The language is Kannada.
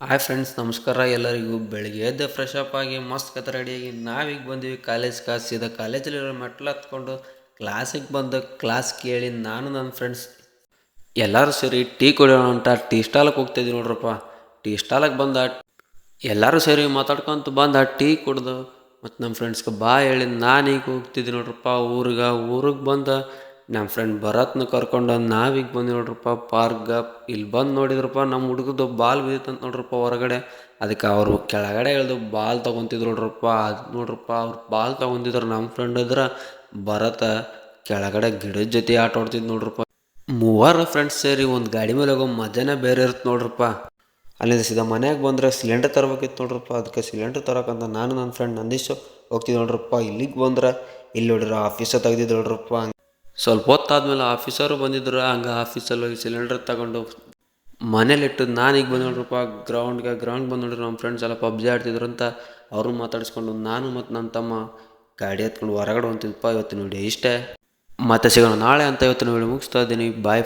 ಹಾಯ್ ಫ್ರೆಂಡ್ಸ್, ನಮಸ್ಕಾರ ಎಲ್ಲರಿಗೂ. ಬೆಳಿಗ್ಗೆ ಎದ್ದು ಫ್ರೆಶ್ ಅಪ್ ಆಗಿ ಮಸ್ತ್ ಕತೆ ರೆಡಿಯಾಗಿ ನಾವೀಗ ಬಂದ್ವಿ ಕಾಲೇಜ್ ಸೀದಾ ಕಾಲೇಜಲ್ಲಿರೋ ಮೆಟ್ಲು ಹತ್ಕೊಂಡು ಕ್ಲಾಸಿಗೆ ಬಂದು ಕ್ಲಾಸ್ ಕೇಳಿ ನಾನು ನನ್ನ ಫ್ರೆಂಡ್ಸ್ ಎಲ್ಲರೂ ಸೇರಿ ಟೀ ಕುಡಿಯೋಣ ಅಂತ ಟೀ ಸ್ಟಾಲಕ್ಕೆ ಹೋಗ್ತಾಯಿದ್ವಿ ನೋಡ್ರಪ್ಪ. ಟೀ ಸ್ಟಾಲಕ್ಕೆ ಬಂದ ಎಲ್ಲರೂ ಸೇರಿ ಮಾತಾಡ್ಕೊಂತ ಬಂದು ಟೀ ಕುಡ್ದು ಮತ್ತು ನಮ್ಮ ಫ್ರೆಂಡ್ಸ್ಗೆ ಬಾ ಹೇಳಿ ನಾನೀಗ ಹೋಗ್ತಿದ್ದೆ ನೋಡ್ರಪ್ಪ ಊರಿಗೆ ಬಂದು ನಮ್ಮ ಫ್ರೆಂಡ್ ಭರತ್ನ ಕರ್ಕೊಂಡು ನಾವೀಗ ಬಂದು ನೋಡ್ರಪ್ಪ ಪಾರ್ಕ್ಗೆ. ಇಲ್ಲಿ ಬಂದು ನೋಡಿದ್ರಪ್ಪ ನಮ್ಮ ಹುಡುಗದು ಬಾಲ್ ಬಿದ್ದಿತ್ತಂತ ನೋಡ್ರಪ್ಪ ಹೊರಗಡೆ. ಅದಕ್ಕೆ ಅವರು ಕೆಳಗಡೆ ಇಳಿದು ಬಾಲ್ ತೊಗೊತಿದ್ರು ನೋಡ್ರಪ್ಪ. ಅದು ನೋಡ್ರಪ್ಪ ಅವ್ರು ಬಾಲ್ ತೊಗೊಂತಿದ್ರು. ನಮ್ಮ ಫ್ರೆಂಡ್ ಇದ್ರೆ ಭರತ ಕೆಳಗಡೆ ಗಿಡದ ಜೊತೆ ಆಟ ಆಡ್ತಿದ್ದು ನೋಡ್ರಪ್ಪ. ಮೂವರು ಫ್ರೆಂಡ್ಸ್ ಸೇರಿ ಒಂದು ಗಾಡಿ ಮೇಲೆ ಹೋಗೋ ಮಜಾನೇ ಬೇರೆ ಇರುತ್ತೆ ನೋಡ್ರಪ್ಪ. ಅಲ್ಲಿಂದ ಸೀದಾ ಮನೆಗೆ ಬಂದರೆ ಸಿಲಿಂಡರ್ ತರಬೇಕಿತ್ತು ನೋಡ್ರಪ್ಪ. ಅದಕ್ಕೆ ಸಿಲಿಂಡರ್ ತರಕಂತ ನಾನು ನನ್ನ ಫ್ರೆಂಡ್ ನಂದೀಶ್ ಹೋಗ್ತಿದ್ದೆ ನೋಡ್ರಪ್ಪ. ಇಲ್ಲಿಗೆ ಬಂದ್ರೆ ಇಲ್ಲಿ ನೋಡ್ರಿ ಆಫೀಸ ತೆಗ್ದಿದ್ದು ನೋಡ್ರಪ್ಪ. ಸ್ವಲ್ಪ ಹೊತ್ತಾದ್ಮೇಲೆ ಆಫೀಸರು ಬಂದಿದ್ರು. ಹಂಗೆ ಆಫೀಸಲ್ಲಿ ಹೋಗಿ ಸಿಲಿಂಡರ್ ತಗೊಂಡು ಮನೇಲಿಟ್ಟು ನಾನೀಗ ಬಂದು ನೋಡ್ರಪ್ಪ ಗ್ರೌಂಡ್ ಬಂದು ನೋಡ್ರಿ. ನಮ್ಮ ಫ್ರೆಂಡ್ಸ್ ಎಲ್ಲ ಪಬ್ಜಿ ಆಡ್ತಿದ್ರು ಅಂತ ಅವ್ರನ್ನ ಮಾತಾಡಿಸ್ಕೊಂಡು ನಾನು ಮತ್ತು ನನ್ನ ತಮ್ಮ ಗಾಡಿ ಹತ್ಕೊಂಡು ಹೊರಗಡೆ ಹೊಂಟಿದ್ಪ. ಇವತ್ತು ನೋಡಿ ಇಷ್ಟೇ, ಮತ್ತೆ ಸಿಗೋಣ ನಾಳೆ ಅಂತ ಇವತ್ತು ನೋಡಿ ಮುಗಿಸ್ತಾ ಇದ್ದೀನಿ. ಬಾಯ್.